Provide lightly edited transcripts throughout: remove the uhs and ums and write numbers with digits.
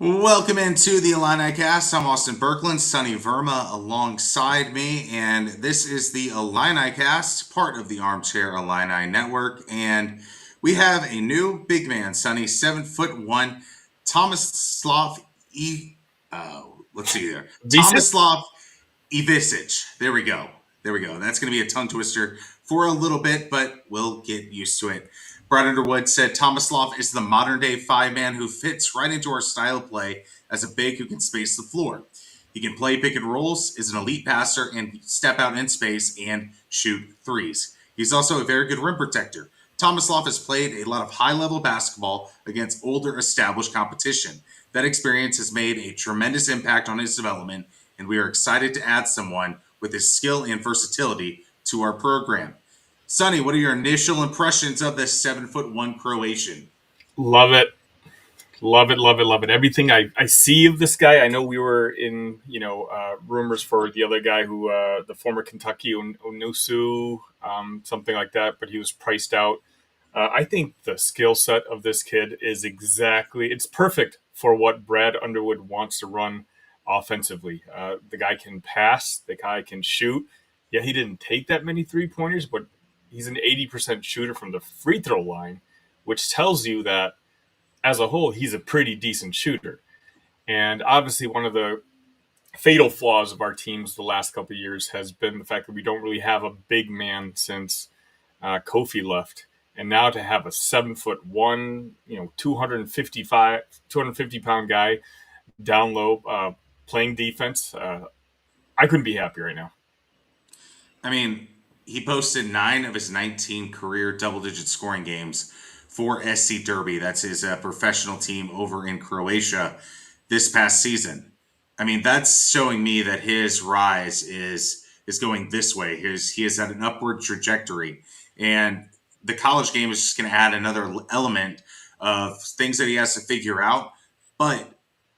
Welcome into the Illinicast. I'm Austin Berkland, Sonny Verma alongside me, and this is the Illinicast, part of the Armchair Illini Network. And we have a new big man, Sonny, 7'1", Tomislav E. Let's see there, Ivisic? Tomislav Ivisic. There we go. There we go. That's going to be a tongue twister for a little bit, but we'll get used to it. Brad Underwood said Tomislav is the modern day five man who fits right into our style of play as a big who can space the floor. He can play pick and rolls, is an elite passer, and step out in space and shoot threes. He's also a very good rim protector. Tomislav has played a lot of high level basketball against older established competition. That experience has made a tremendous impact on his development, and we are excited to add someone with his skill and versatility to our program. Sonny, what are your initial impressions of this 7'1" Croatian? Love it. Love it, love it, love it. Everything I see of this guy, I know we were in, rumors for the other guy who, the former Kentucky Onusu, something like that, but he was priced out. I think the skill set of this kid is it's perfect for what Brad Underwood wants to run offensively. The guy can pass, the guy can shoot. Yeah, he didn't take that many 3-pointers, but he's an 80% shooter from the free throw line, which tells you that as a whole, he's a pretty decent shooter. And obviously, one of the fatal flaws of our teams the last couple of years has been the fact that we don't really have a big man since Kofi left. And now to have a 7'1", 250 pound guy down low, playing defense, I couldn't be happy right now. I mean, he posted 9 of his 19 career double digit scoring games for SC Derby. That's his professional team over in Croatia this past season. I mean, that's showing me that his rise is going this way. He has had an upward trajectory, and the college game is just going to add another element of things that he has to figure out. But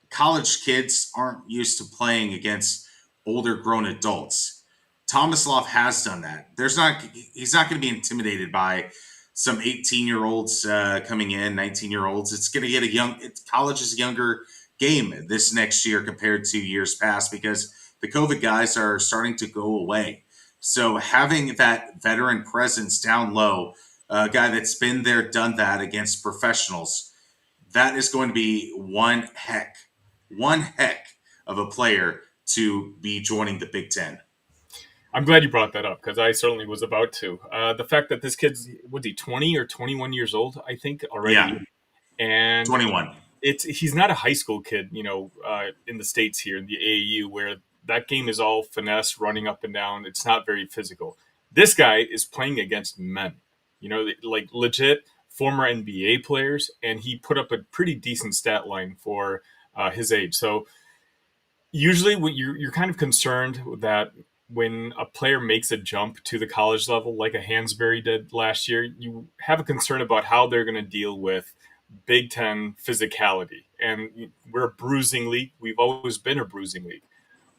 college kids aren't used to playing against older grown adults. Tomislav has done that. He's not going to be intimidated by some 18-year-olds coming in, 19-year-olds. It's going to get college is a younger game this next year compared to years past because the COVID guys are starting to go away. So having that veteran presence down low, a guy that's been there, done that against professionals, that is going to be one heck of a player to be joining the Big Ten. I'm glad you brought that up because I certainly was about to. The fact that this kid's, was he 20 or 21 years old, I think, Yeah, already. And 21. he's not a high school kid, in the States here in the AAU where that game is all finesse, running up and down. It's not very physical. This guy is playing against men, like legit former NBA players, and he put up a pretty decent stat line for his age. So usually what you're kind of concerned that when a player makes a jump to the college level, like a Hansberry did last year, you have a concern about how they're going to deal with Big Ten physicality. And we're a bruising league. We've always been a bruising league.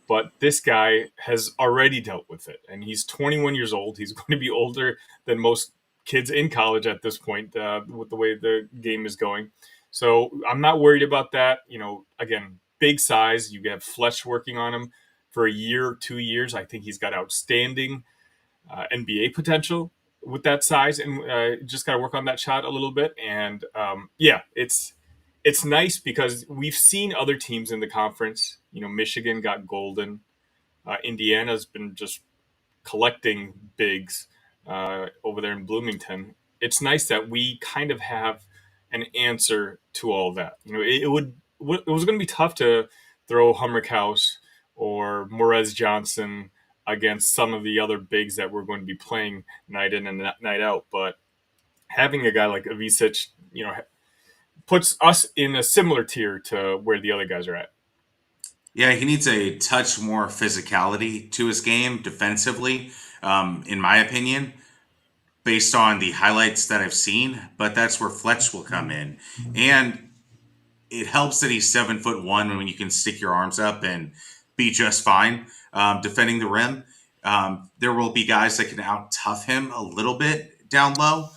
But this guy has already dealt with it. And he's 21 years old. He's going to be older than most kids in college at this point with the way the game is going. So I'm not worried about that. Again, big size. You have Fletch working on him for a year, 2 years. I think he's got outstanding NBA potential with that size, and just got to work on that shot a little bit. And yeah, it's nice because we've seen other teams in the conference. Michigan got Golden. Indiana's been just collecting bigs over there in Bloomington. It's nice that we kind of have an answer to all that. It was going to be tough to throw Hummerkaus or Morez Johnson against some of the other bigs that we're going to be playing night in and night out. But having a guy like Ivisic, puts us in a similar tier to where the other guys are at. Yeah, he needs a touch more physicality to his game defensively, in my opinion, based on the highlights that I've seen. But that's where Fletch will come in. And it helps that he's 7'1" when you can stick your arms up and be just fine defending the rim. There will be guys that can out tough him a little bit down low,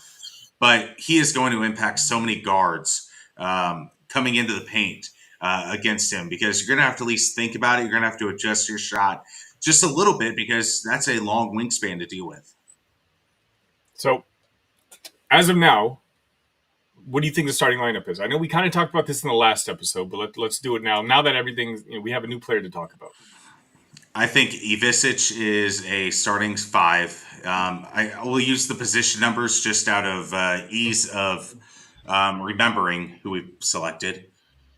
but he is going to impact so many guards coming into the paint. against him, because you're going to have to at least think about it. You're going to have to adjust your shot just a little bit, because that's a long wingspan to deal with. So, as of now, what do you think the starting lineup is? I know we kind of talked about this in the last episode, but let's do it now. Now that everything's, we have a new player to talk about. I think Ivisic is a starting five. I will use the position numbers just out of ease of remembering who we selected.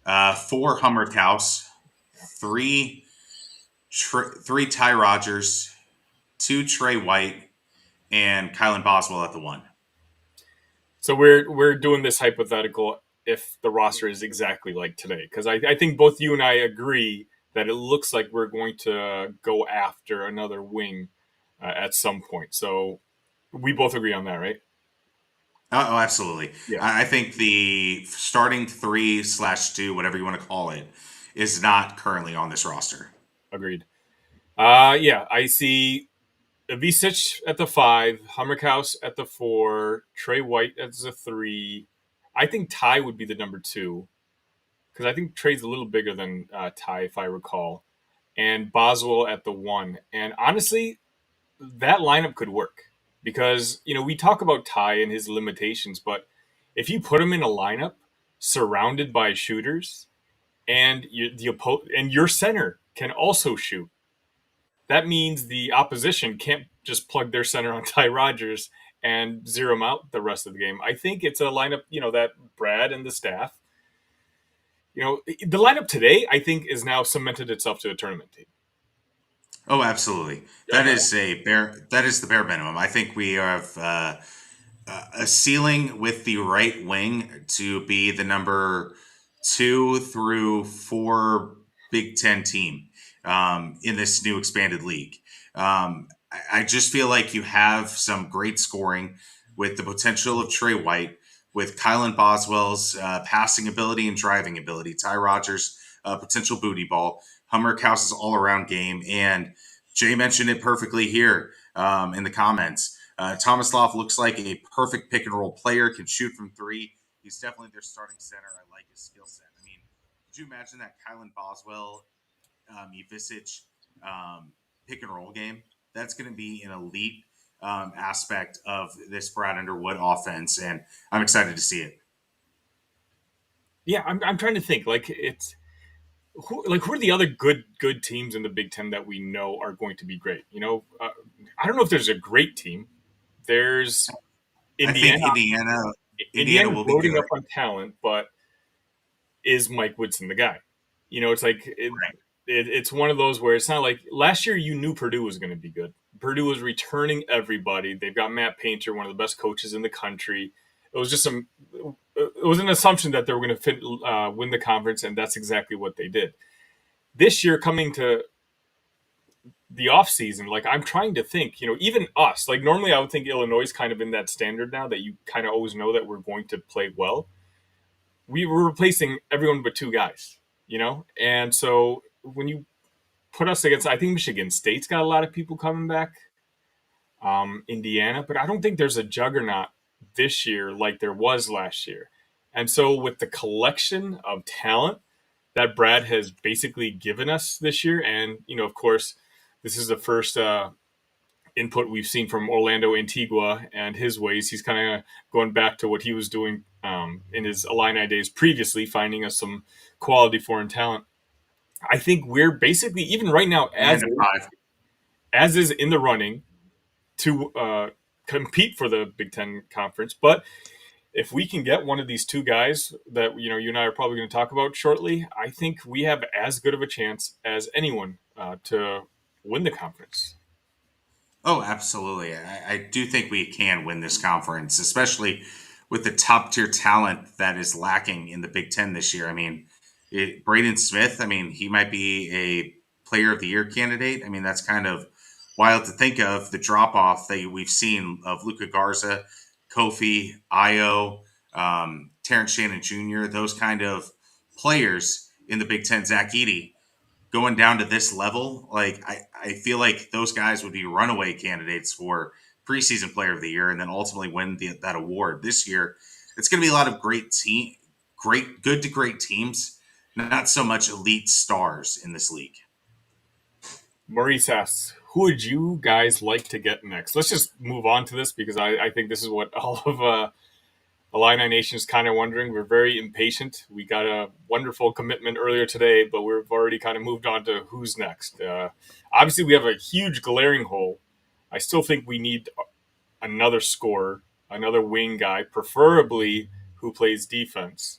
4 Hummerkaus, 3 3 Ty Rogers, 2 Trey White, and Kylan Boswell at the 1. So we're doing this hypothetical if the roster is exactly like today, because I think both you and I agree that it looks like we're going to go after another wing at some point. So we both agree on that, right? Oh, absolutely. Yeah, I think the starting 3/2, whatever you want to call it, is not currently on this roster. agreed. Yeah, I see Ivisic at the 5, Hummerkaus at the 4, Trey White as the 3. I think Ty would be the number 2 because I think Trey's a little bigger than Ty, if I recall, and Boswell at the 1. And honestly, that lineup could work because we talk about Ty and his limitations, but if you put him in a lineup surrounded by shooters and and your center can also shoot, that means the opposition can't just plug their center on Ty Rogers and zero him out the rest of the game. I think it's a lineup, that Brad and the staff, the lineup today, I think, is now cemented itself to a tournament team. Oh, absolutely. That is a bare. That is the bare minimum. I think we have a ceiling with the right wing to be the number 2 through 4 Big Ten team in this new expanded league. I just feel like you have some great scoring with the potential of Trey White, with Kylan Boswell's passing ability and driving ability, Ty Rogers' potential booty ball, Hummerkaus' all around game, and Jay mentioned it perfectly here in the comments. Tomislav looks like a perfect pick and roll player, can shoot from 3. He's definitely their starting center. I like his skill set. I mean, could you imagine that Kylan Boswell, Ivisic pick and roll game? That's going to be an elite aspect of this Brad Underwood offense, and I'm excited to see it. Yeah, I'm trying to think. Who are the other good teams in the Big Ten that we know are going to be great? I don't know if there's a great team. There's I think Indiana. Indiana Indiana's will be loading good. up on talent, but is Mike Woodson the guy? It's like Right. it's one of those where it's not like last year you knew Purdue was going to be good. Purdue was returning everybody. They've got Matt Painter, one of the best coaches in the country. It was just it was an assumption that they were going to win the conference, and that's exactly what they did. This year, coming to the offseason, like I'm trying to think, even us, like normally I would think Illinois is kind of in that standard now that you kind of always know that we're going to play well. We were replacing everyone but 2 guys, and so when you put us against, I think Michigan State's got a lot of people coming back, Indiana, but I don't think there's a juggernaut this year like there was last year. And so with the collection of talent that Brad has basically given us this year, and of course, this is the first input we've seen from Orlando Antigua and his ways. He's kind of going back to what he was doing in his Illini days previously, finding us some quality foreign talent. I think we're basically, even right now, And a 5. as is in the running to compete for the Big Ten conference. But if we can get one of these 2 guys that you and I are probably going to talk about shortly, I think we have as good of a chance as anyone to win the conference. Oh, absolutely. I do think we can win this conference, especially with the top tier talent that is lacking in the Big Ten this year. I mean, Braden Smith, I mean, he might be a player of the year candidate. I mean, that's kind of wild to think of, the drop off that we've seen of Luca Garza, Kofi, Io, Terrence Shannon Jr., those kind of players in the Big Ten, Zach Edey going down to this level. Like, I feel like those guys would be runaway candidates for preseason player of the year and then ultimately win that award this year. It's going to be a lot of great, good to great teams not so much elite stars in this league. Maurice asks, who would you guys like to get next? Let's just move on to this because I think this is what all of Illini Nation is kind of wondering. We're very impatient. We got a wonderful commitment earlier today, but we've already kind of moved on to who's next. Obviously, we have a huge glaring hole. I still think we need another scorer, another wing guy, preferably who plays defense.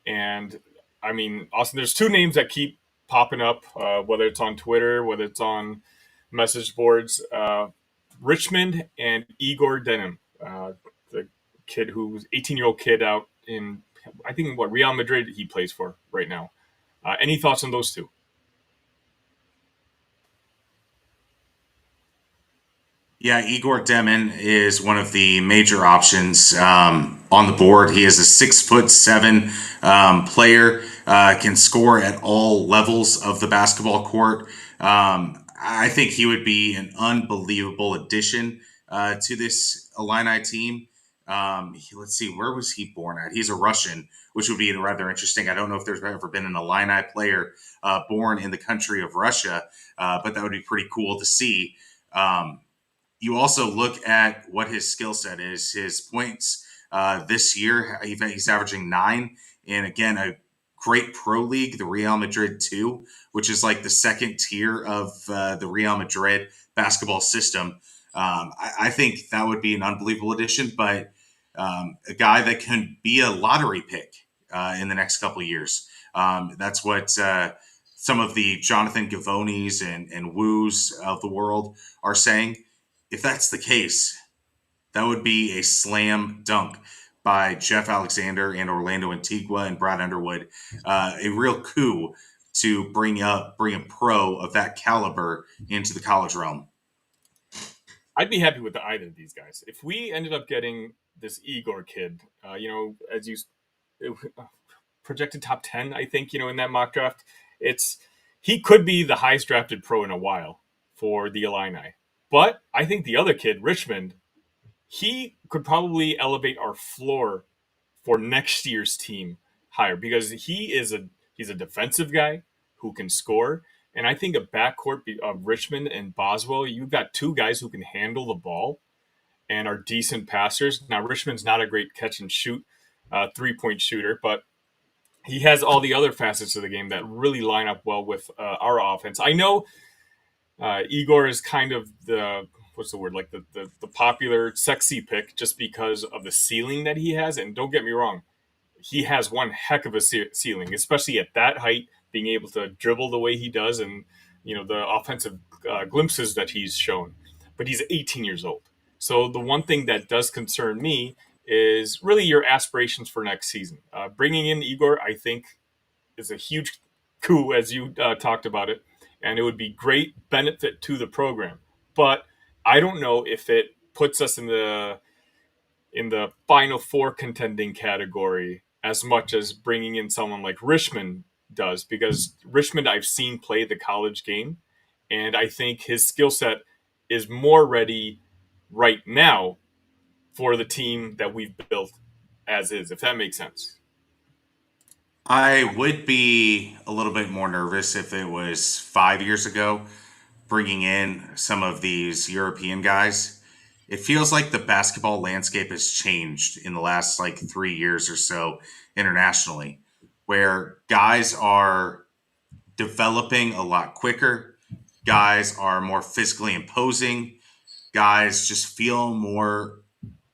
And I mean, Austin, there's two names that keep popping up, whether it's on Twitter, whether it's on message boards. Richmond and Igor Demin, the kid who's 18-year-old kid out in, I think, what, Real Madrid he plays for right now. Any thoughts on those two? Yeah, Igor Demin is one of the major options on the board. He is a 6'7" player, can score at all levels of the basketball court. I think he would be an unbelievable addition to this Illini team. Let's see, where was he born at? He's a Russian, which would be rather interesting. I don't know if there's ever been an Illini player born in the country of Russia, but that would be pretty cool to see. You also look at what his skill set is. His points this year, he's averaging 9, and again, a great pro league, the Real Madrid 2, which is like the second tier of the Real Madrid basketball system. I think that would be an unbelievable addition, but a guy that can be a lottery pick in the next couple of years. That's what some of the Jonathan Gavonis and Woos of the world are saying. If that's the case, that would be a slam dunk by Jeff Alexander and Orlando Antigua and Brad Underwood. A real coup to bring a pro of that caliber into the college realm. I'd be happy with either of these guys. If we ended up getting this Igor kid, as you projected top 10, I think, in that mock draft, he could be the highest drafted pro in a while for the Illini. But I think the other kid, Richmond, he could probably elevate our floor for next year's team higher because he's a defensive guy who can score. And I think a backcourt of Richmond and Boswell, you've got two guys who can handle the ball and are decent passers. Now, Richmond's not a great catch and shoot 3-point shooter, but he has all the other facets of the game that really line up well with our offense. I know Igor is kind of the like the popular sexy pick just because of the ceiling that he has. And don't get me wrong, he has one heck of a ceiling, especially at that height, being able to dribble the way he does, and the offensive glimpses that he's shown. But he's 18 years old, so the one thing that does concern me is really your aspirations for next season. Bringing in Igor, I think, is a huge coup, as you talked about it, and it would be great benefit to the program. But I don't know if it puts us in the Final Four contending category as much as bringing in someone like Richmond does, because Richmond I've seen play the college game, and I think his skill set is more ready right now for the team that we've built as is, if that makes sense. I would be a little bit more nervous if it was 5 years ago, bringing in some of these European guys. It feels like the basketball landscape has changed in the last like 3 years or so internationally, where guys are developing a lot quicker, guys are more physically imposing, guys just feel more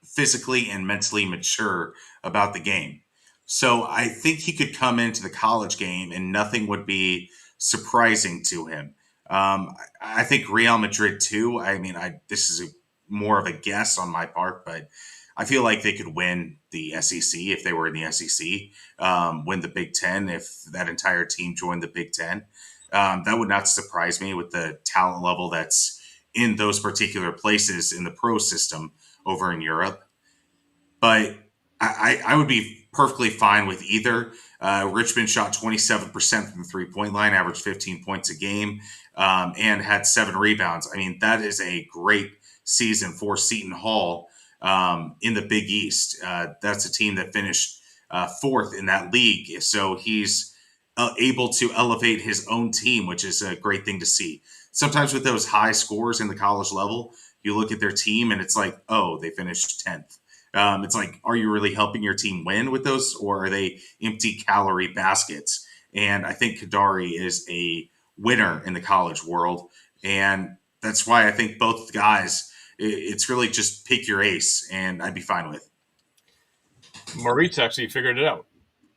physically and mentally mature about the game. So I think he could come into the college game and nothing would be surprising to him. I think Real Madrid too. I mean, this is more of a guess on my part, but I feel like they could win the SEC if they were in the SEC, win the Big Ten if that entire team joined the Big Ten. That would not surprise me with the talent level that's in those particular places in the pro system over in Europe. But I would be perfectly fine with either. Richmond shot 27% from the 3-point line, averaged 15 points a game, and had 7 rebounds. I mean, that is a great season for Seton Hall in the Big East. That's a team that finished fourth in that league. So he's able to elevate his own team, which is a great thing to see. Sometimes with those high scores in the college level, you look at their team and it's like, oh, they finished 10th. It's like, are you really helping your team win with those, or are they empty calorie baskets? And I think Kadari is a winner in the college world. And that's why I think both guys, it's really just pick your ace, and I'd be fine with. Maurice actually figured it out.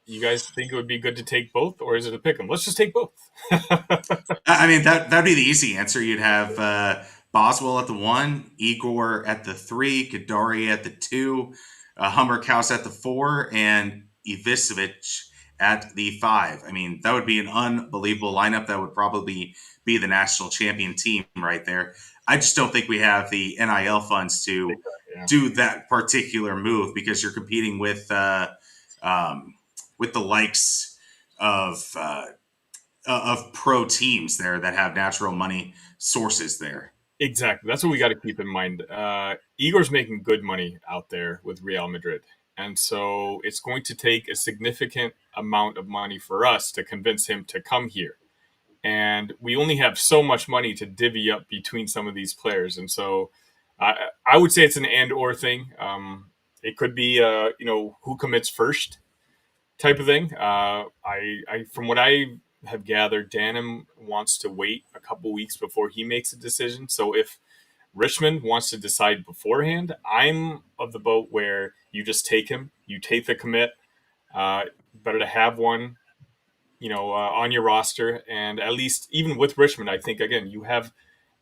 You guys think it would be good to take both, or is it a pick 'em? Let's just take both. I mean, that'd be the easy answer. You'd have Boswell at the 1, Igor at the 3, Kadari at the 2, Hummerkaus at the 4, and Ivisic at the 5. I mean, that would be an unbelievable lineup. That would probably be the national champion team right there. I just don't think we have the NIL funds to Yeah. do that particular move, because you're competing with the likes of pro teams there that have natural money sources there. Exactly. That's what we got to keep in mind. Igor's making good money out there with Real Madrid. And so it's going to take a significant amount of money for us to convince him to come here. And we only have so much money to divvy up between some of these players. And so I would say it's an and or thing. It could be, who commits first type of thing. From what I have gathered, Demin wants to wait a couple weeks before he makes a decision. So if Richmond wants to decide beforehand, I'm of the boat where you just take him, you take the commit. Better to have one, on your roster, and at least even with Richmond, I think again you have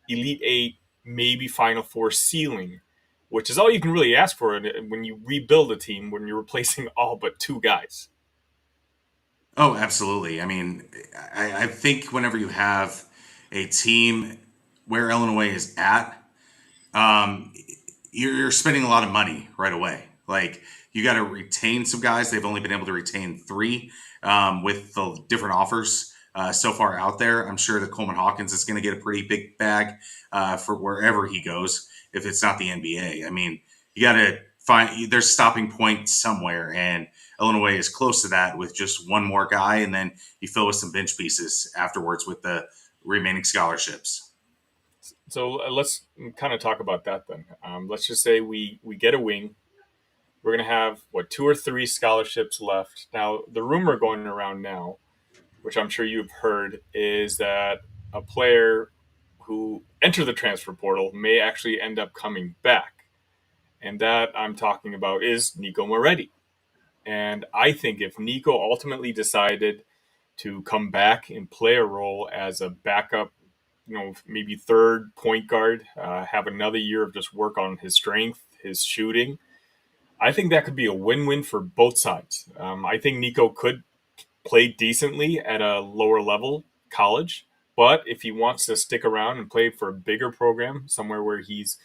Elite Eight, maybe Final Four ceiling, which is all you can really ask for when you rebuild a team when you're replacing all but two guys. Oh, absolutely. I mean, I think whenever you have a team where Illinois is at, um, you're spending a lot of money right away. Like, you got to retain some guys. They've only been able to retain 3 with the different offers so far out there. I'm sure that Coleman Hawkins is going to get a pretty big bag for wherever he goes, if it's not the NBA. I mean, you got to find there's stopping point somewhere, and Illinois is close to that with just one more guy, and then you fill with some bench pieces afterwards with the remaining scholarships. So let's kind of talk about that then. Let's just say we get a wing. We're going to have, 2 or 3 scholarships left. Now, the rumor going around now, which I'm sure you've heard, is that a player who entered the transfer portal may actually end up coming back. And that I'm talking about is Nico Moretti. And I think if Nico ultimately decided to come back and play a role as a backup, maybe third point guard, have another year of just work on his strength, his shooting, I think that could be a win-win for both sides. I think Nico could play decently at a lower level college, but if he wants to stick around and play for a bigger program, somewhere where he's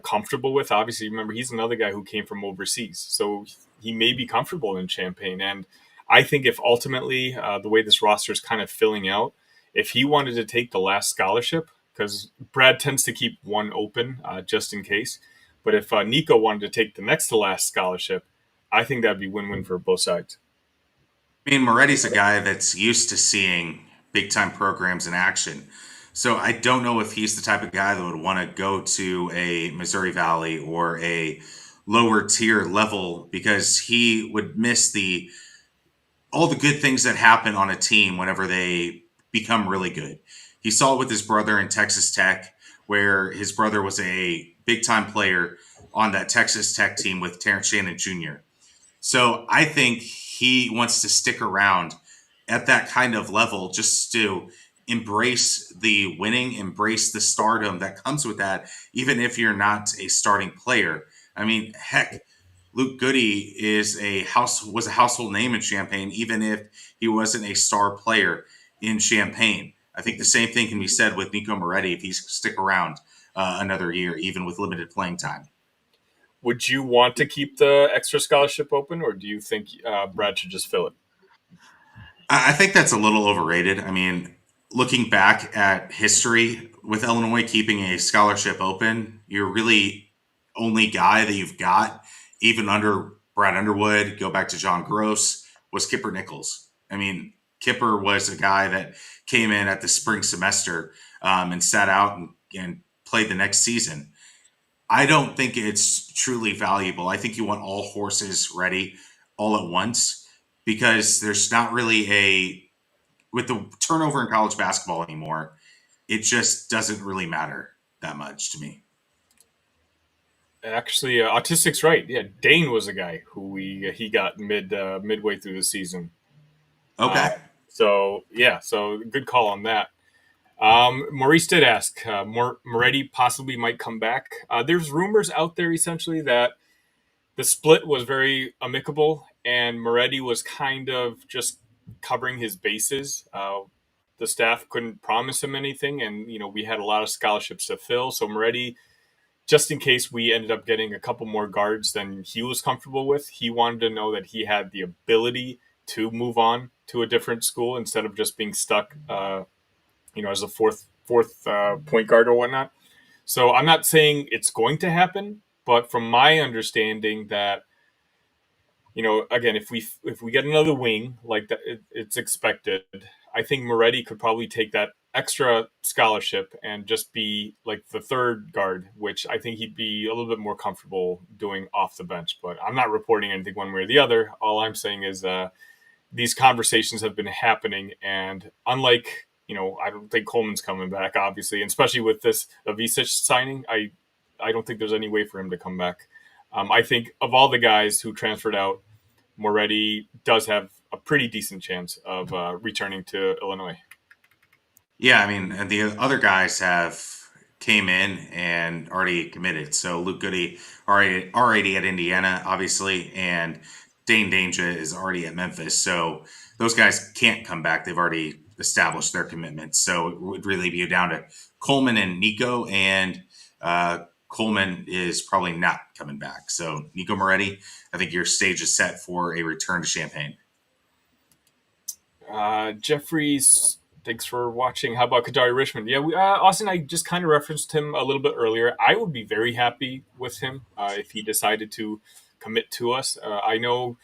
comfortable with, obviously, remember, he's another guy who came from overseas, so he may be comfortable in Champaign. And I think if ultimately the way this roster is kind of filling out, if he wanted to take the last scholarship, because Brad tends to keep one open just in case, but if Nico wanted to take the next to last scholarship, I think that'd be win-win for both sides. I mean, Moretti's a guy that's used to seeing big time programs in action. So I don't know if he's the type of guy that would want to go to a Missouri Valley or a lower tier level, because he would miss the all the good things that happen on a team whenever they become really good. He saw it with his brother in Texas Tech, where his brother was a big time player on that Texas Tech team with Terrence Shannon Jr. So I think he wants to stick around at that kind of level, just to embrace the winning, embrace the stardom that comes with that, even if you're not a starting player. I mean, heck, Luke Goody was a household name in Champaign, even if he wasn't a star player in Champaign. I think the same thing can be said with Nico Moretti if he's stick around another year, even with limited playing time. Would you want to keep the extra scholarship open, or do you think Brad should just fill it? I think that's a little overrated. I mean, looking back at history with Illinois keeping a scholarship open, you're really only guy that you've got, even under Brad Underwood, go back to John Gross, was Kipper Nichols. I mean, Kipper was a guy that came in at the spring semester and sat out and played the next season. I don't think it's truly valuable. I think you want all horses ready all at once because there's not really with the turnover in college basketball anymore, it just doesn't really matter that much to me. Actually, Autistic's right. Yeah, Dane was a guy who he got midway through the season. Uh, Okay. so good call on that. Maurice did ask, Moretti possibly might come back. There's rumors out there essentially that the split was very amicable, and Moretti was kind of just covering his bases. The staff couldn't promise him anything, and we had a lot of scholarships to fill. So Moretti, just in case we ended up getting a couple more guards than he was comfortable with, he wanted to know that he had the ability to move on to a different school instead of just being stuck, as a fourth point guard or whatnot. So I'm not saying it's going to happen, but from my understanding, that again, if we get another wing like that, it's expected. I think Moretti could probably take that extra scholarship and just be like the third guard, which I think he'd be a little bit more comfortable doing off the bench. But I'm not reporting anything one way or the other. All I'm saying is these conversations have been happening, and unlike I don't think Coleman's coming back, obviously, and especially with this Ivisic signing, I don't think there's any way for him to come back. I think of all the guys who transferred out, Moretti does have a pretty decent chance of returning to Illinois. Yeah, I mean, and the other guys have came in and already committed. So Luke Goody already at Indiana, obviously, and Dane Danger is already at Memphis. So those guys can't come back. They've already established their commitments. So it would really be down to Coleman and Nico, and Coleman is probably not coming back. So Nico Moretti, I think your stage is set for a return to Champaign. Jeffries, thanks for watching. How about Kadari Richmond? Yeah, Austin, I just kind of referenced him a little bit earlier. I would be very happy with him if he decided to commit to us. I know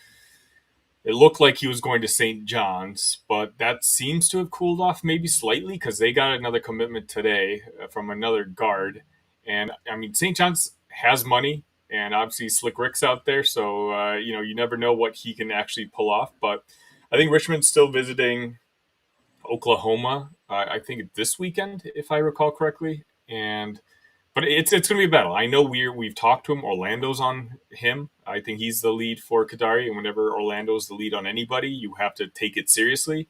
it looked like he was going to St. John's, but that seems to have cooled off maybe slightly because they got another commitment today from another guard. And I mean, St. John's has money, and obviously Slick Rick's out there, so you never know what he can actually pull off. But I think Richmond's still visiting Oklahoma. I think this weekend, if I recall correctly, but it's going to be a battle. I know we've talked to him. Orlando's on him. I think he's the lead for Kadari, and whenever Orlando's the lead on anybody, you have to take it seriously.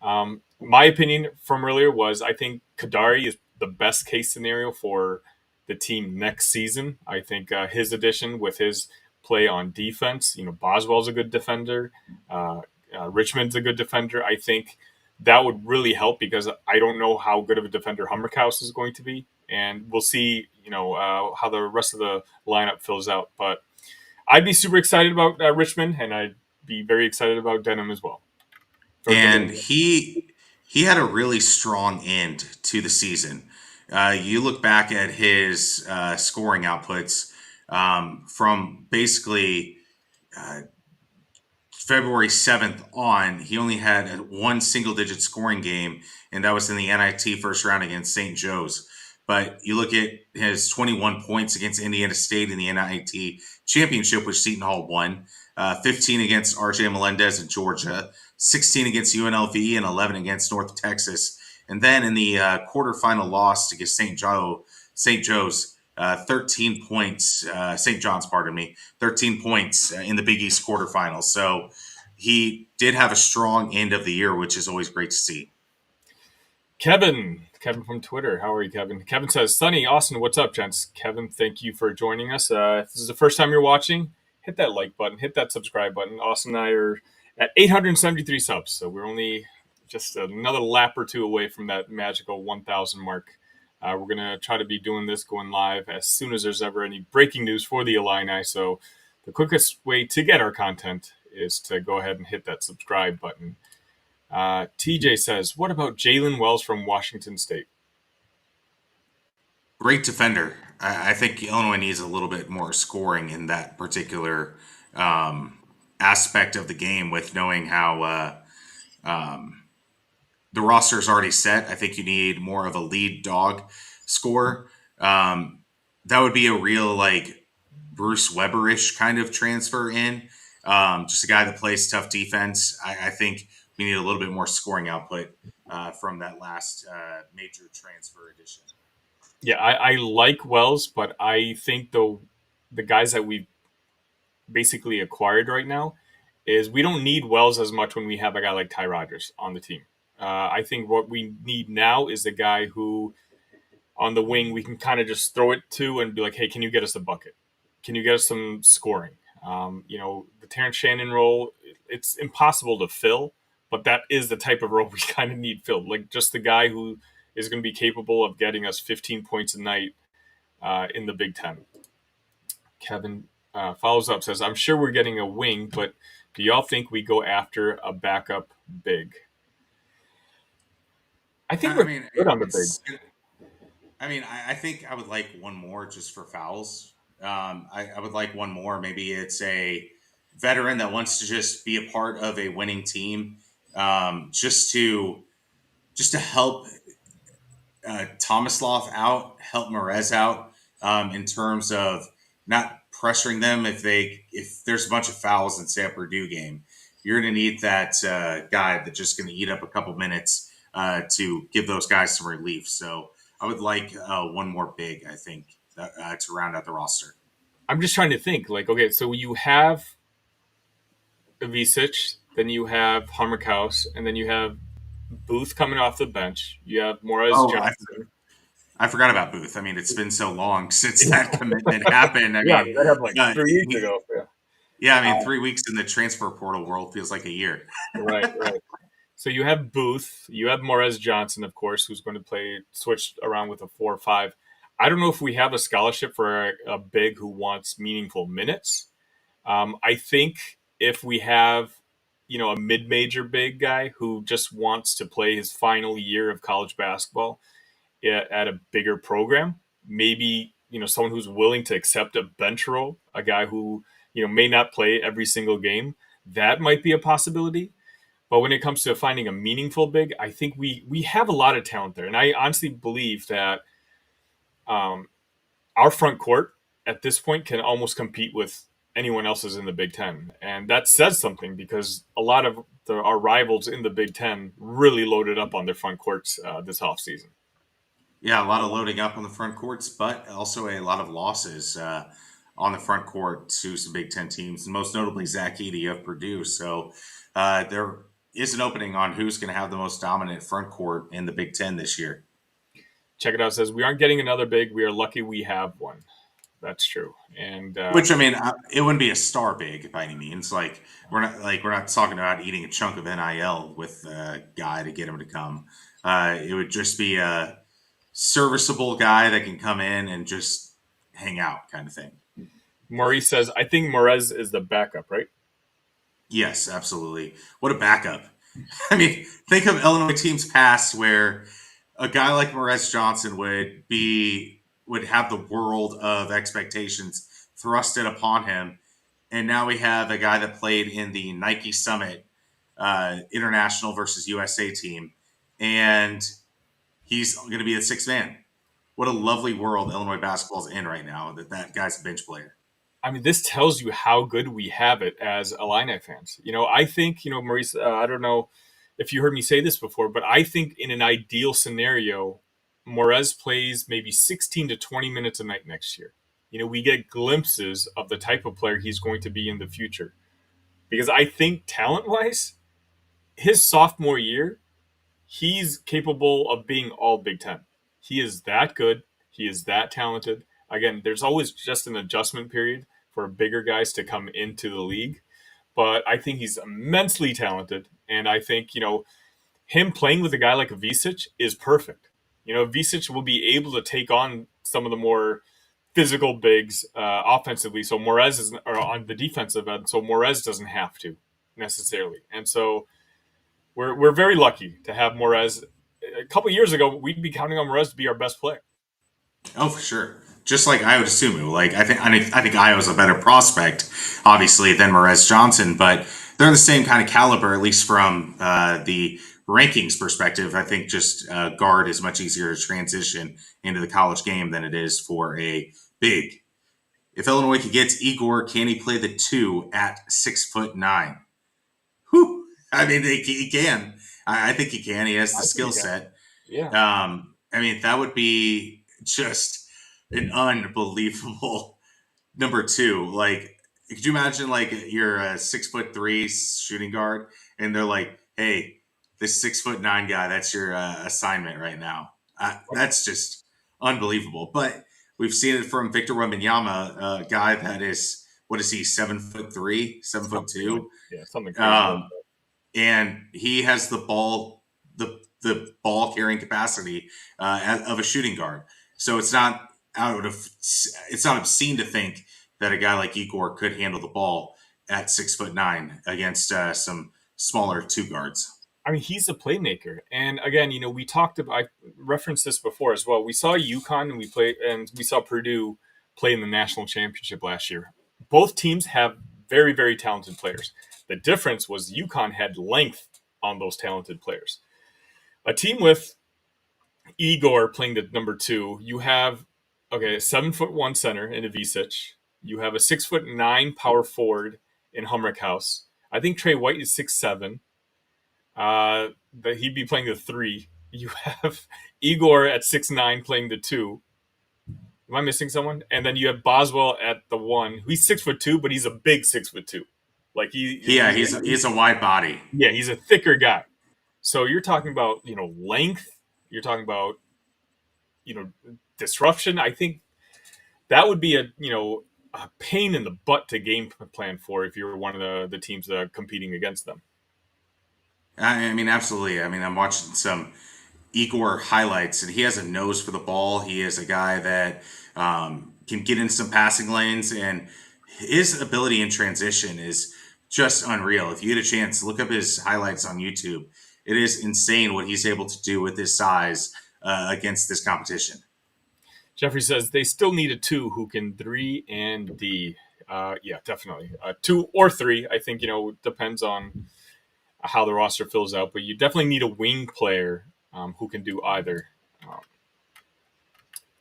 My opinion from earlier was I think Kadari is the best case scenario for the team next season. I think his addition with his play on defense, Boswell's a good defender. Richmond's a good defender. I think that would really help because I don't know how good of a defender Hummerkaus is going to be, and we'll see, how the rest of the lineup fills out. But I'd be super excited about Richmond, and I'd be very excited about Denim as well. And he had a really strong end to the season. You look back at his scoring outputs from basically February 7th on, he only had one single digit scoring game, and that was in the NIT first round against St. Joe's. But you look at his 21 points against Indiana State in the NIT championship, which Seton Hall won, 15 against RJ Melendez in Georgia, 16 against UNLV, and 11 against North Texas. And then in the quarterfinal loss against St. Joe's, 13 points, St. John's, pardon me, 13 points in the Big East quarterfinals. So he did have a strong end of the year, which is always great to see. Kevin from Twitter. How are you, Kevin? Kevin says, Sunny, Austin, what's up, gents? Kevin, thank you for joining us. If this is the first time you're watching, hit that like button, hit that subscribe button. Austin and I are at 873 subs, so we're only just another lap or two away from that magical 1,000 mark. We're going to try to be doing this, going live as soon as there's ever any breaking news for the Illini. So the quickest way to get our content is to go ahead and hit that subscribe button. TJ says, what about Jalen Wells from Washington State? Great defender. I think Illinois needs a little bit more scoring in that particular aspect of the game, with knowing how The roster is already set. I think you need more of a lead dog scorer. That would be a real like Bruce Weber-ish kind of transfer in. Just a guy that plays tough defense. I think we need a little bit more scoring output from that last major transfer edition. Yeah, I like Wells, but I think the guys that we've basically acquired right now is we don't need Wells as much when we have a guy like Ty Rodgers on the team. I think what we need now is a guy who on the wing we can kind of just throw it to and be like, hey, can you get us a bucket? Can you get us some scoring? The Terrence Shannon role, it's impossible to fill, but that is the type of role we kind of need filled. Like just the guy who is going to be capable of getting us 15 points a night in the Big Ten. Kevin follows up, says, I'm sure we're getting a wing, but do y'all think we go after a backup big? I think we're good on the big. I think I would like one more just for fouls. I would like one more. Maybe it's a veteran that wants to just be a part of a winning team, just to help Tomislav out, help Merez out in terms of not pressuring them if there's a bunch of fouls in say a Purdue game. You're going to need that guy that's just going to eat up a couple minutes to give those guys some relief. So I would like one more big, I think, to round out the roster. I'm just trying to think. Like, okay, so you have Ivisic, then you have Hammerkaus, and then you have Booth coming off the bench. You have Morris Johnson. I forgot about Booth. I mean, it's been so long since that commitment happened. I Yeah, mean, that happened like 3 weeks ago. Yeah, I mean, 3 weeks in the transfer portal world feels like a year. Right. So you have Booth, you have Morez Johnson, of course, who's going to play switched around with a 4-5. I don't know if we have a scholarship for a big who wants meaningful minutes. I think if we have, a mid-major big guy who just wants to play his final year of college basketball at a bigger program, maybe, someone who's willing to accept a bench role, a guy who, may not play every single game, that might be a possibility. But when it comes to finding a meaningful big, I think we have a lot of talent there. And I honestly believe that our front court at this point can almost compete with anyone else's in the Big Ten. And that says something because a lot of our rivals in the Big Ten really loaded up on their front courts this offseason. Yeah, a lot of loading up on the front courts, but also a lot of losses on the front court to some Big Ten teams, and most notably Zach Edey of Purdue. So there is an opening on who's going to have the most dominant front court in the Big Ten this year. Check it out. It says, we aren't getting another big. We are lucky we have one. That's true. And which, I mean, it wouldn't be a star big by any means. We're not talking about eating a chunk of NIL with a guy to get him to come. It would just be a serviceable guy that can come in and just hang out kind of thing. Maurice says, I think Morez is the backup, right? Yes, absolutely. What a backup. I mean, think of Illinois teams past where a guy like Morez Johnson would have the world of expectations thrusted upon him. And now we have a guy that played in the Nike Summit International versus USA team. And he's going to be the sixth man. What a lovely world Illinois basketball is in right now, that guy's a bench player. I mean, this tells you how good we have it as Illini fans. I think, Maurice, I don't know if you heard me say this before, but I think in an ideal scenario, Morez plays maybe 16 to 20 minutes a night next year. We get glimpses of the type of player he's going to be in the future. Because I think talent-wise, his sophomore year, he's capable of being all Big Ten. He is that good. He is that talented. Again, there's always just an adjustment period for bigger guys to come into the league. But I think he's immensely talented. And I think, him playing with a guy like Ivisic is perfect. Ivisic will be able to take on some of the more physical bigs offensively. So Morez is on the defensive end. So Morez doesn't have to necessarily. And so we're very lucky to have Morez. A couple years ago, we'd be counting on Morez to be our best player. Oh, for sure. Just like I would assume it. I think Io's a better prospect, obviously, than Morez Johnson. But they're the same kind of caliber, at least from the rankings perspective. I think just guard is much easier to transition into the college game than it is for a big. If Illinois could get Igor, can he play the two at 6'9"? Whew. I mean, he can. I think he can. He has the I think skill he can. set. Yeah. I mean, that would be just an unbelievable number two. Like, could you imagine like you're a 6'3" shooting guard, and they're like, "Hey, this 6'9" guy, that's your assignment right now." That's just unbelievable. But we've seen it from Victor Wembanyama, a guy that is what is he 7'3", 7'2", Something crazy like um, and he has the ball carrying capacity of a shooting guard. So it's not obscene to think that a guy like Igor could handle the ball at 6'9" against some smaller two guards. I mean, he's a playmaker. And again, we talked about, I referenced this before as well. We saw UConn and we saw Purdue play in the national championship last year. Both teams have very, very talented players. The difference was UConn had length on those talented players. A team with Igor playing the number two, you have, okay, a 7'1" center in Ivisic. You have a 6'9" power forward in Humrickhouse. I think Trey White is 6'7". But he'd be playing the three. You have Igor at 6'9" playing the two. Am I missing someone? And then you have Boswell at the one. He's 6'2", but he's a big 6'2". Like He's a wide body. Yeah, he's a thicker guy. So you're talking about length. You're talking about disruption. I think that would be a pain in the butt to game plan for if you were one of the teams competing against them. I mean, absolutely. I mean, I'm watching some Igor highlights, and he has a nose for the ball. He is a guy that can get in some passing lanes, and his ability in transition is just unreal. If you get a chance, look up his highlights on YouTube. It is insane what he's able to do with his size against this competition. Jeffrey says they still need a two who can 3 and D. Yeah, definitely. 2 or 3, I think, depends on how the roster fills out, but you definitely need a wing player who can do either.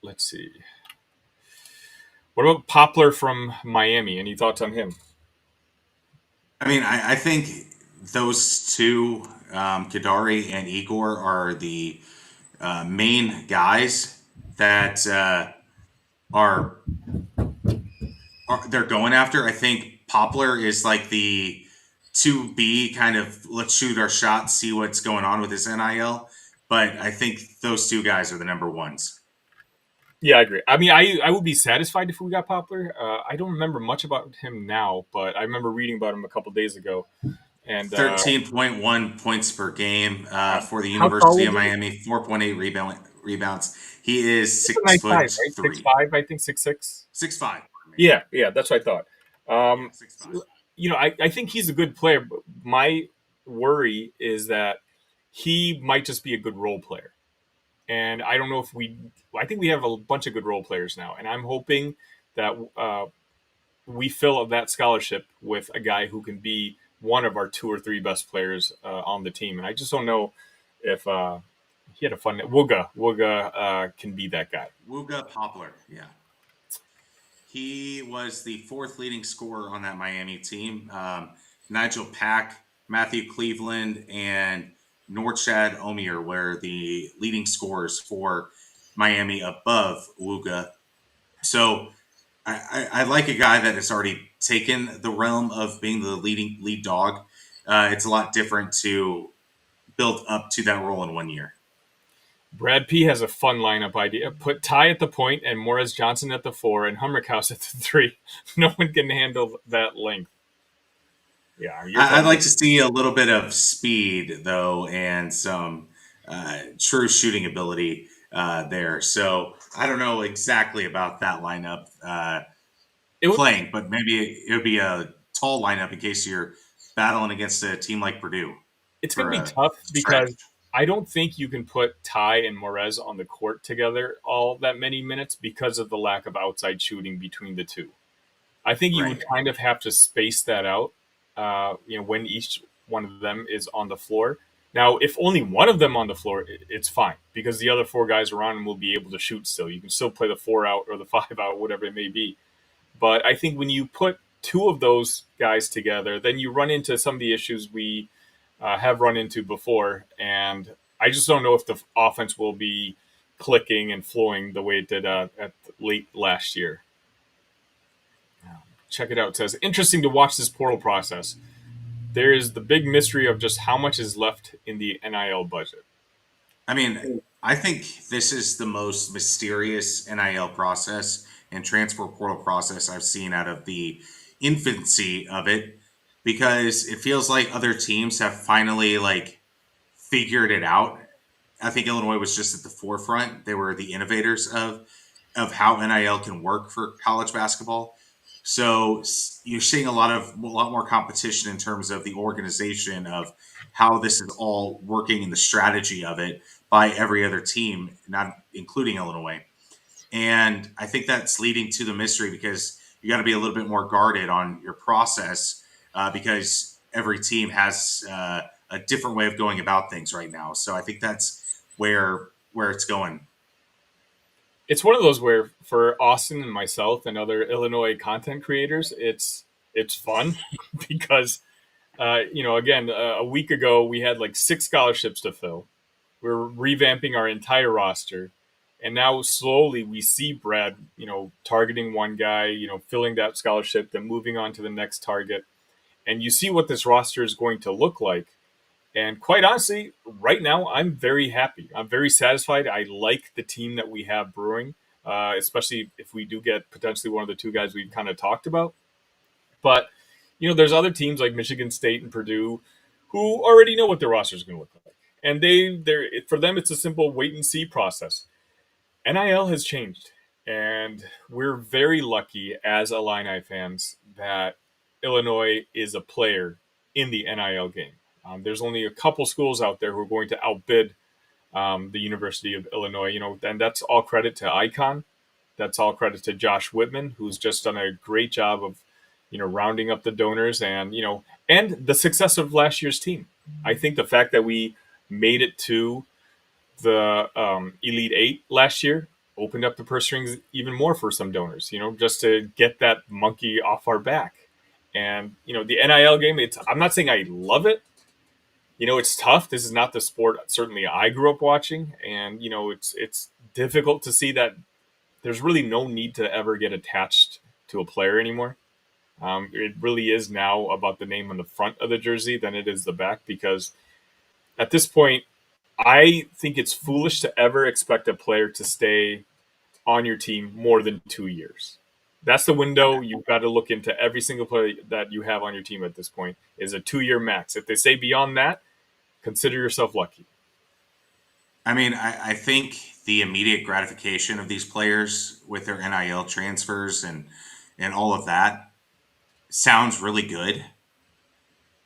Let's see. What about Poplar from Miami? Any thoughts on him? I mean, I think those two, Kadari and Igor, are the main guys that are they're going after. I think Poplar is like the 2B kind of let's shoot our shot, see what's going on with his NIL. But I think those two guys are the number ones. Yeah, I agree. I mean, I would be satisfied if we got Poplar. I don't remember much about him now, but I remember reading about him a couple days ago. And 13.1 points per game for the how tall University is of he? Miami, 4.8 rebounds. He is He's a 6 nice foot size, right? 3. 6'5", I think 6'6". 6'5". Yeah, that's what I thought. Yeah, 6'5". I think he's a good player, but my worry is that he might just be a good role player. And I don't know if I think we have a bunch of good role players now. And I'm hoping that we fill up that scholarship with a guy who can be one of our 2 or 3 best players on the team. And I just don't know if he had a fun Wooga can be that guy. Wooga Poplar, yeah. He was the 4th leading scorer on that Miami team. Nigel Pack, Matthew Cleveland, and Norchad Omier were the leading scorers for Miami above Wooga. So I like a guy that has already taken the realm of being the lead dog. It's a lot different to build up to that role in 1 year. Brad P has a fun lineup idea. Put Ty at the point and Morris Johnson at the 4 and Humrickhouse at the 3. No one can handle that length. Yeah, I'd like to see a little bit of speed, though, and some true shooting ability there. So I don't know exactly about that lineup playing, but maybe it would be a tall lineup in case you're battling against a team like Purdue. It's going to be tough because I don't think you can put Ty and Morez on the court together all that many minutes because of the lack of outside shooting between the two. I think you would kind of have to space that out. when each one of them is on the floor. Now, if only one of them on the floor, it's fine because the other four guys around him will be able to shoot still. You can still play the 4 out or the 5 out, whatever it may be. But I think when you put two of those guys together, then you run into some of the issues we have run into before. And I just don't know if the offense will be clicking and flowing the way it did at late last year. Check it out. It says, interesting to watch this portal process. There is the big mystery of just how much is left in the NIL budget. I mean, I think this is the most mysterious NIL process and transfer portal process I've seen out of the infancy of it, because it feels like other teams have finally like figured it out. I think Illinois was just at the forefront. They were the innovators of how NIL can work for college basketball. So you're seeing a lot more competition in terms of the organization of how this is all working and the strategy of it by every other team, not including Illinois. And I think that's leading to the mystery, because you got to be a little bit more guarded on your process, because every team has a different way of going about things right now. So I think that's where it's going. It's one of those where for Austin and myself and other Illinois content creators, it's fun because again, a week ago we had like 6 scholarships to fill. We're revamping our entire roster, and now slowly we see Brad, targeting one guy, filling that scholarship, then moving on to the next target, and you see what this roster is going to look like. And quite honestly, right now, I'm very happy. I'm very satisfied. I like the team that we have brewing, especially if we do get potentially one of the two guys we've kind of talked about. But, there's other teams like Michigan State and Purdue who already know what their roster is going to look like. And for them, it's a simple wait and see process. NIL has changed. And we're very lucky as Illini fans that Illinois is a player in the NIL game. There's only a couple schools out there who are going to outbid the University of Illinois, and that's all credit to Icon. That's all credit to Josh Whitman, who's just done a great job of, rounding up the donors and the success of last year's team. I think the fact that we made it to the Elite Eight last year opened up the purse strings even more for some donors, just to get that monkey off our back. And, the NIL game, I'm not saying I love it. It's tough. This is not the sport certainly I grew up watching, and it's difficult to see that there's really no need to ever get attached to a player anymore. It really is now about the name on the front of the jersey than it is the back, because at this point, I think it's foolish to ever expect a player to stay on your team more than 2 years. That's the window you've got to look into. Every single player that you have on your team at this point is a 2-year max. If they say beyond that, consider yourself lucky. I mean, I think the immediate gratification of these players with their NIL transfers and all of that sounds really good.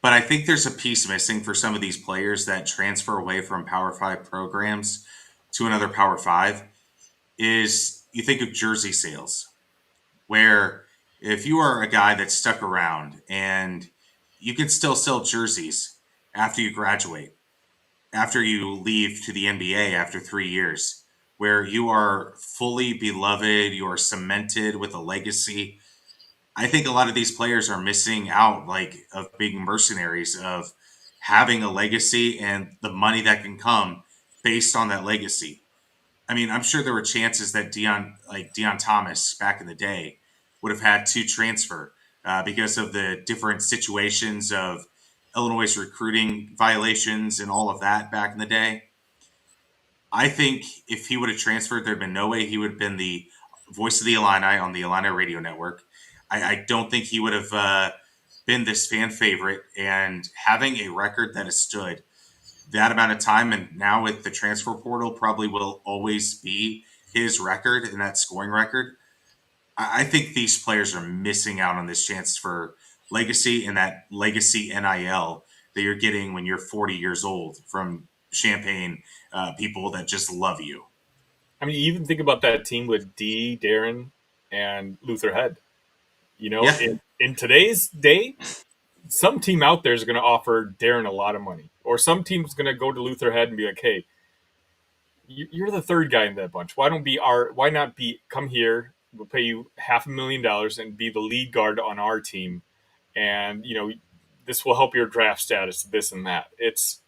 But I think there's a piece missing for some of these players that transfer away from Power 5 programs to another Power 5 is you think of jersey sales, where if you are a guy that's stuck around and you can still sell jerseys after you graduate, after you leave to the NBA after 3 years, where you are fully beloved, you are cemented with a legacy. I think a lot of these players are missing out, like, of being mercenaries, of having a legacy and the money that can come based on that legacy. I mean, I'm sure there were chances that Deion Thomas back in the day would have had to transfer because of the different situations of Illinois' recruiting violations and all of that back in the day. I think if he would have transferred, there'd been no way he would have been the voice of the Illini on the Illini radio network. I don't think he would have been this fan favorite, and having a record that has stood that amount of time, and now with the transfer portal probably will always be his record and that scoring record. I think these players are missing out on this chance for legacy and that legacy NIL that you're getting when you're 40 years old from Champaign people that just love you. I mean, you even think about that team with D, Darren, and Luther Head. Yeah. In today's day, some team out there is going to offer Darren a lot of money, or some team's going to go to Luther Head and be like, "Hey, you're the third guy in that bunch. Why not be come here? We'll pay you $500,000 and be the lead guard on our team, and this will help your draft status, this and that." It's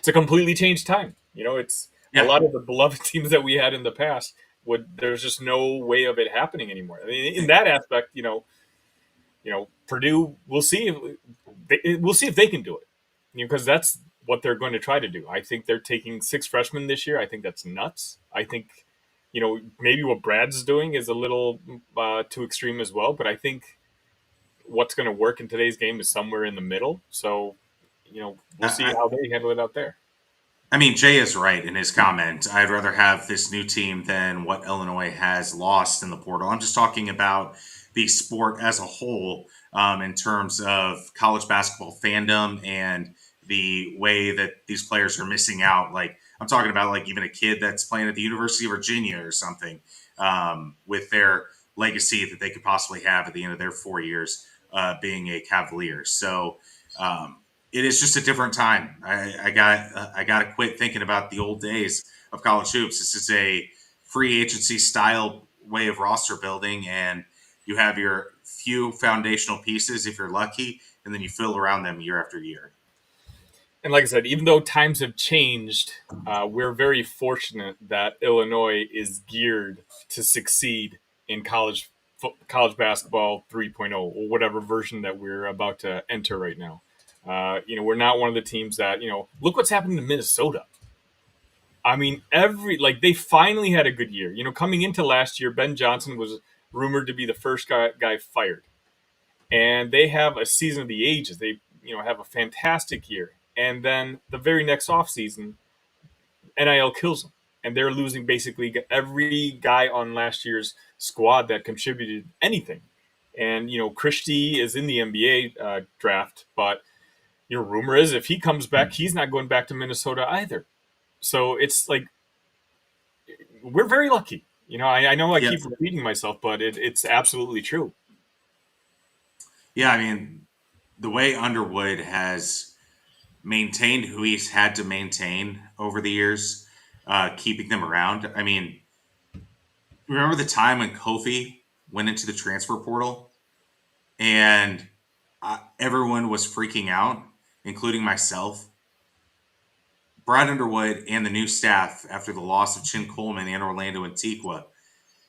a completely changed time. It's a Yeah. lot of the beloved teams that we had in the past. There's just no way of it happening anymore. I mean, in that aspect, Purdue. We'll see if they can do it. Because that's what they're going to try to do. I think they're taking 6 freshmen this year. I think that's nuts. I think, maybe what Brad's doing is a little too extreme as well. But I think what's going to work in today's game is somewhere in the middle. So, we'll see I, how they handle it out there. I mean, Jay is right in his comment. I'd rather have this new team than what Illinois has lost in the portal. I'm just talking about the sport as a whole, in terms of college basketball fandom and the way that these players are missing out. Like, I'm talking about like even a kid that's playing at the University of Virginia or something, with their legacy that they could possibly have at the end of their 4 years, being a Cavalier. So, it is just a different time. I got to quit thinking about the old days of college hoops. This is a free agency style way of roster building, and you have your few foundational pieces if you're lucky, and then you fill around them year after year. And like I said, even though times have changed, we're very fortunate that Illinois is geared to succeed in college basketball 3.0, or whatever version that we're about to enter right now. We're not one of the teams that, look what's happening to Minnesota. I mean, they finally had a good year. Coming into last year, Ben Johnson was rumored to be the first guy fired. And they have a season of the ages. They, have a fantastic year. And then the very next offseason, NIL kills them. And they're losing basically every guy on last year's squad that contributed anything. And, Christie is in the NBA draft, but rumor is if he comes back, he's not going back to Minnesota either. So it's like we're very lucky. I know I Yeah, keep repeating myself, but it's absolutely true. yeah. I mean, the way Underwood has maintained who he's had to maintain over the years, keeping them around. I mean, remember the time when Kofi went into the transfer portal and everyone was freaking out, including myself. Brad Underwood and the new staff, after the loss of Chin Coleman and Orlando Antigua,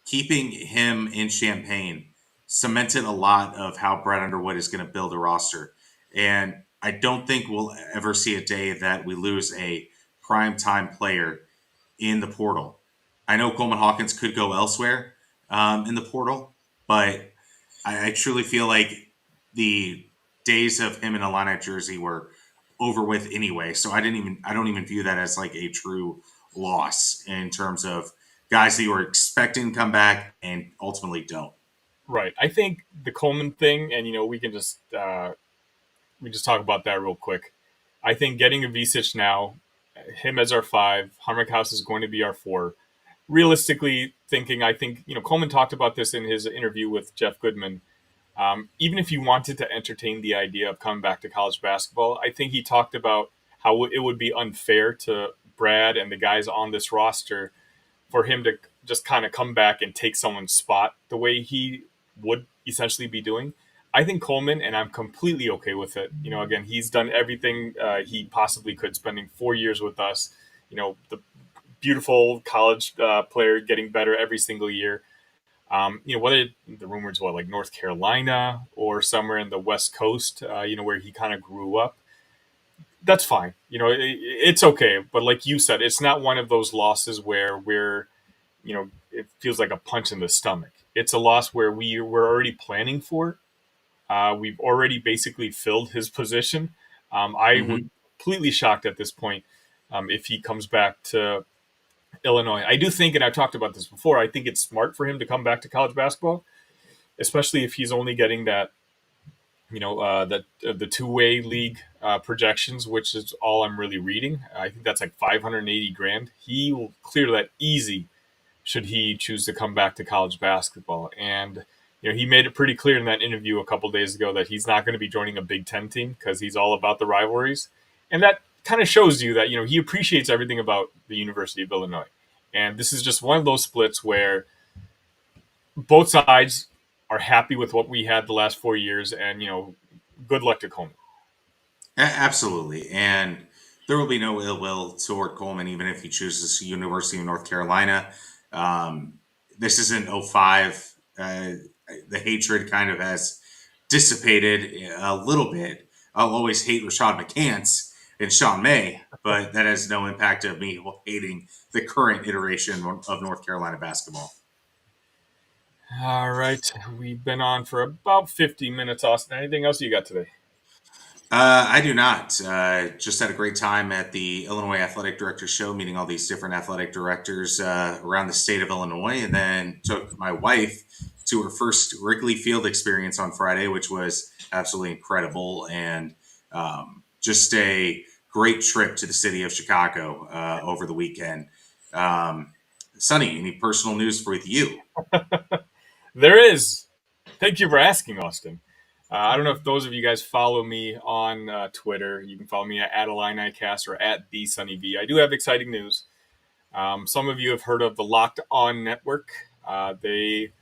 keeping him in Champaign cemented a lot of how Brad Underwood is going to build a roster. And I don't think we'll ever see a day that we lose a prime time player in the portal. I know Coleman Hawkins could go elsewhere, in the portal, but I truly feel like the days of him in a Illini jersey were over with anyway. So I don't even view that as like a true loss in terms of guys that you were expecting to come back and ultimately don't. Right. I think the Coleman thing, and we just talk about that real quick. I think getting Ivisic now, him as our 5, House is going to be our 4. Realistically thinking, I think Coleman talked about this in his interview with Jeff Goodman. Even if you wanted to entertain the idea of coming back to college basketball, I think he talked about how it would be unfair to Brad and the guys on this roster for him to just kind of come back and take someone's spot the way he would essentially be doing. I think Coleman, and I'm completely okay with it. Again, he's done everything he possibly could, spending 4 years with us. The beautiful college player getting better every single year. Whether the rumors like North Carolina or somewhere in the West Coast, where he kind of grew up, that's fine. It's okay. But like you said, it's not one of those losses where it feels like a punch in the stomach. It's a loss where we're already planning for it. We've already basically filled his position. I would Mm-hmm. be completely shocked at this point if he comes back to Illinois. I do think, and I've talked about this before, I think it's smart for him to come back to college basketball, especially if he's only getting that, the two-way league projections, which is all I'm really reading. I think that's like 580 grand. He will clear that easy should he choose to come back to college basketball. And He made it pretty clear in that interview a couple days ago that he's not going to be joining a Big Ten team because he's all about the rivalries, and that kind of shows you that he appreciates everything about the University of Illinois. And this is just one of those splits where both sides are happy with what we had the last 4 years, and good luck to Coleman. Absolutely. And there will be no ill will toward Coleman, even if he chooses University of North Carolina. This isn't '05. The hatred kind of has dissipated a little bit. I'll always hate Rashad McCants and Sean May, but that has no impact of me hating the current iteration of North Carolina basketball. All right. We've been on for about 50 minutes, Austin. Anything else you got today? I do not. Just had a great time at the Illinois Athletic Directors Show, meeting all these different athletic directors around the state of Illinois, and then took my wife to her first Wrigley Field experience on Friday, which was absolutely incredible, and just a great trip to the city of Chicago over the weekend. Sonny, any personal news for you? There is. Thank you for asking, Austin. I don't know if those of you guys follow me on Twitter. You can follow me at Illinicast or at @TheSunnyV. I do have exciting news. Some of you have heard of the Locked On Network. They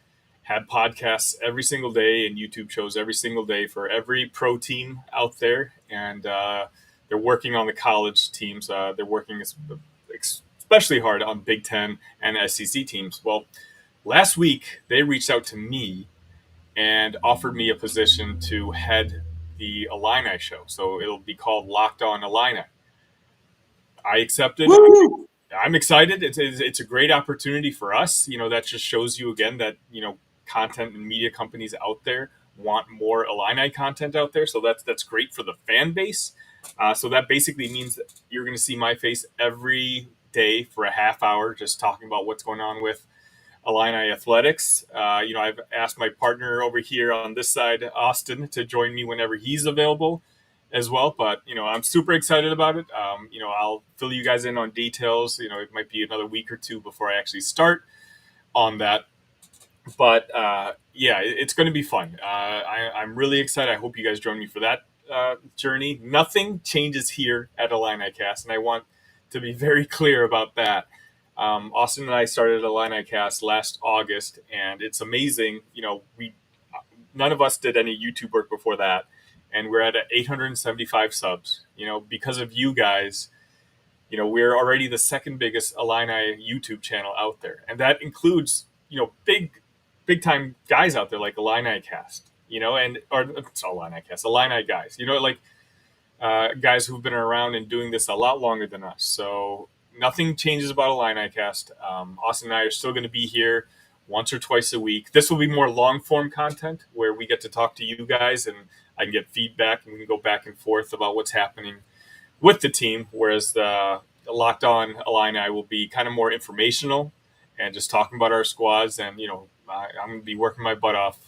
had podcasts every single day and YouTube shows every single day for every pro team out there. And they're working on the college teams. They're working especially hard on Big Ten and SEC teams. Well, last week, they reached out to me and offered me a position to head the Illini show. So it'll be called Locked On Illini. I accepted. Woo! I'm excited. It's a great opportunity for us. That just shows you again that, content and media companies out there want more Illini content out there. So that's great for the fan base. So that basically means that you're going to see my face every day for a half hour, just talking about what's going on with Illini athletics. I've asked my partner over here on this side, Austin, to join me whenever he's available as well. But, I'm super excited about it. I'll fill you guys in on details. It might be another week or two before I actually start on that. But, it's going to be fun. I'm really excited. I hope you guys join me for that journey. Nothing changes here at Illinicast, and I want to be very clear about that. Austin and I started Illinicast last August, and it's amazing. None of us did any YouTube work before that, and we're at 875 subs. Because of you guys, we're already the second biggest Illini YouTube channel out there, and that includes big time guys out there like Illinicast, it's Illinicast, Illini guys, guys who've been around and doing this a lot longer than us. So nothing changes about Illinicast. Austin and I are still going to be here once or twice a week. This will be more long form content where we get to talk to you guys and I can get feedback and we can go back and forth about what's happening with the team. Whereas the Locked On Illini will be kind of more informational and just talking about our squads. And, I'm going to be working my butt off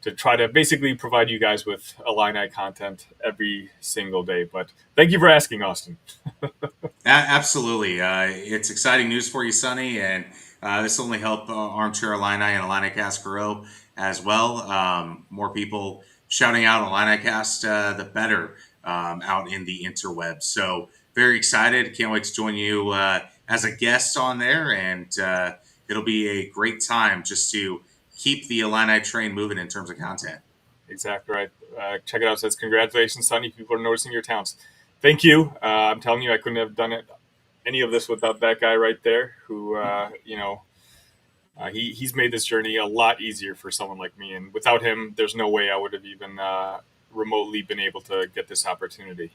to try to basically provide you guys with Illini content every single day. But thank you for asking, Austin. Absolutely. It's exciting news for you, Sonny, and this will only help Armchair Illini and Illinicast grow as well. More people shouting out Illinicast, the better out in the interwebs. So very excited. Can't wait to join you as a guest on there, and it'll be a great time just to keep the Illini train moving in terms of content. Exactly right. Check it out. It says, congratulations, Sonny. People are noticing your talents. Thank you. I'm telling you, I couldn't have done any of this without that guy right there who, he's made this journey a lot easier for someone like me. And without him, there's no way I would have even remotely been able to get this opportunity.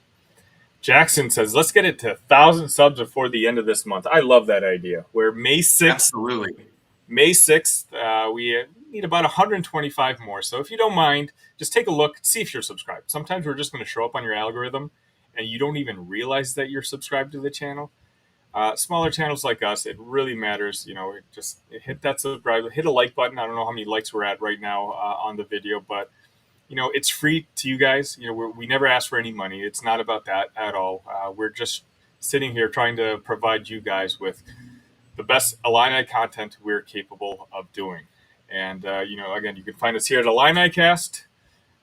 Jackson says, let's get it to 1,000 subs before the end of this month. I love that idea. We're May 6th. Absolutely. May 6th, we need about 125 more. So if you don't mind, just take a look, see if you're subscribed. Sometimes we're just going to show up on your algorithm and you don't even realize that you're subscribed to the channel. Smaller channels like us, it really matters. Just hit that subscribe, hit a like button. I don't know how many likes we're at right now on the video, but it's free to you guys. We never ask for any money. It's not about that at all. We're just sitting here trying to provide you guys with the best Illini content we're capable of doing. And, again, you can find us here at Illinicast.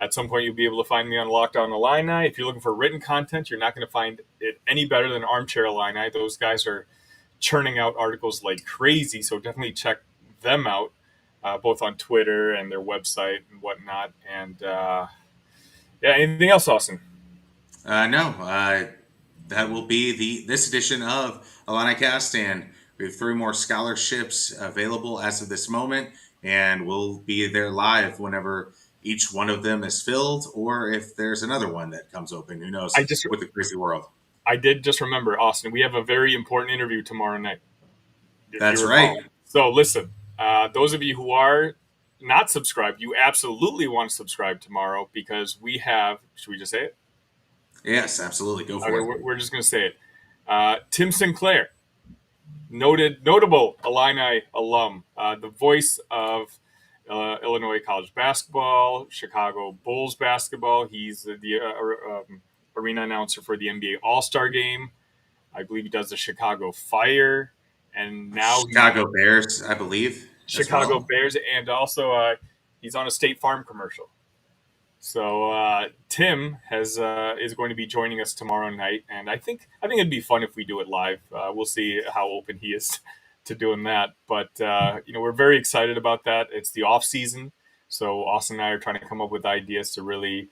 At some point, you'll be able to find me on Locked On Illini. If you're looking for written content, you're not going to find it any better than Armchair Illini. Those guys are churning out articles like crazy, so definitely check them out, both on Twitter and their website and whatnot. And anything else, Austin? No. That will be this edition of Illinicast, and we have 3 more scholarships available as of this moment, and we'll be there live whenever each one of them is filled, or if there's another one that comes open. Who knows? With the crazy world. I did just remember, Austin, we have a very important interview tomorrow night. That's right. So listen, those of you who are not subscribed, you absolutely want to subscribe tomorrow, because we have, should we just say it? Yes, absolutely. Go for it. We're just going to say it. Tim Sinclair, notable Illini alum, the voice of Illinois college basketball, Chicago Bulls basketball. He's the arena announcer for the NBA All-Star Game. I believe he does the Chicago Fire, and now Chicago Bears, I believe. Chicago Bears, and also he's on a State Farm commercial. So Tim is going to be joining us tomorrow night, and I think it'd be fun if we do it live. We'll see how open he is to doing that, but we're very excited about that. It's the off season, so Austin and I are trying to come up with ideas to really,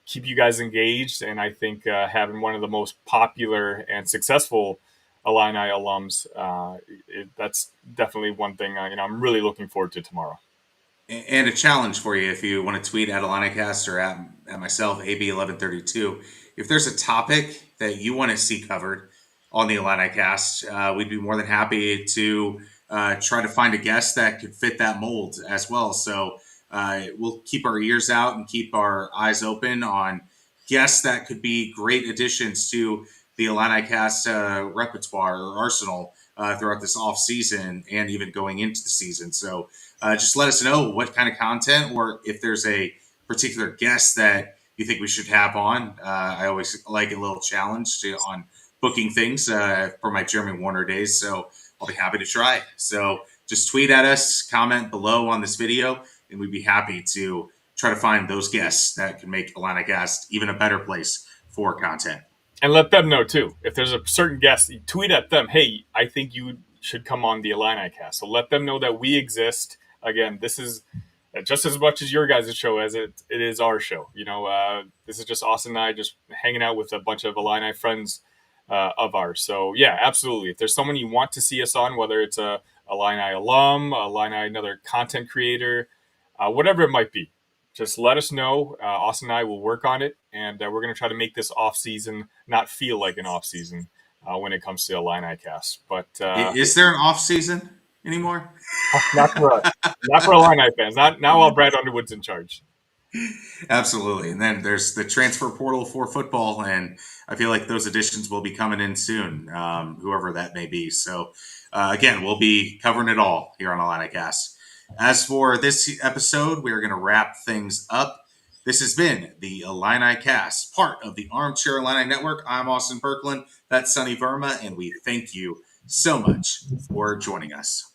keep you guys engaged. And I think having one of the most popular and successful Illini alums, that's definitely one thing I'm really looking forward to tomorrow. And a challenge for you, if you want to tweet at Illinicast or at myself, AB1132. If there's a topic that you want to see covered on the Illinicast, we'd be more than happy to try to find a guest that could fit that mold as well. So we'll keep our ears out and keep our eyes open on guests that could be great additions to the Illinicast repertoire or arsenal throughout this off season and even going into the season. So just let us know what kind of content, or if there's a particular guest that you think we should have on. I always like a little challenge on booking things for my Jeremy Warner days. So I'll be happy to try. So just tweet at us, comment below on this video, and we'd be happy to try to find those guests that can make Illinicast even a better place for content. And let them know, too. If there's a certain guest, you tweet at them, hey, I think you should come on the Illinicast. So let them know that we exist. Again, this is just as much as your guys' show as it is our show. This is just Austin and I just hanging out with a bunch of Illini friends of ours. So, yeah, absolutely. If there's someone you want to see us on, whether it's a Illini alum, another content creator, whatever it might be, just let us know. Austin and I will work on it, and we're going to try to make this off-season not feel like an off-season when it comes to Illinicast. But is there an off-season anymore? Not for us. Not for Illini fans. Not now while Brad Underwood's in charge. Absolutely. And then there's the transfer portal for football, and I feel like those additions will be coming in soon, whoever that may be. So, again, we'll be covering it all here on Illinicast. As for this episode, we are going to wrap things up. This has been the Illinicast, part of the Armchair Illini Network. I'm Austin Berkland. That's Sonny Verma, and we thank you so much for joining us.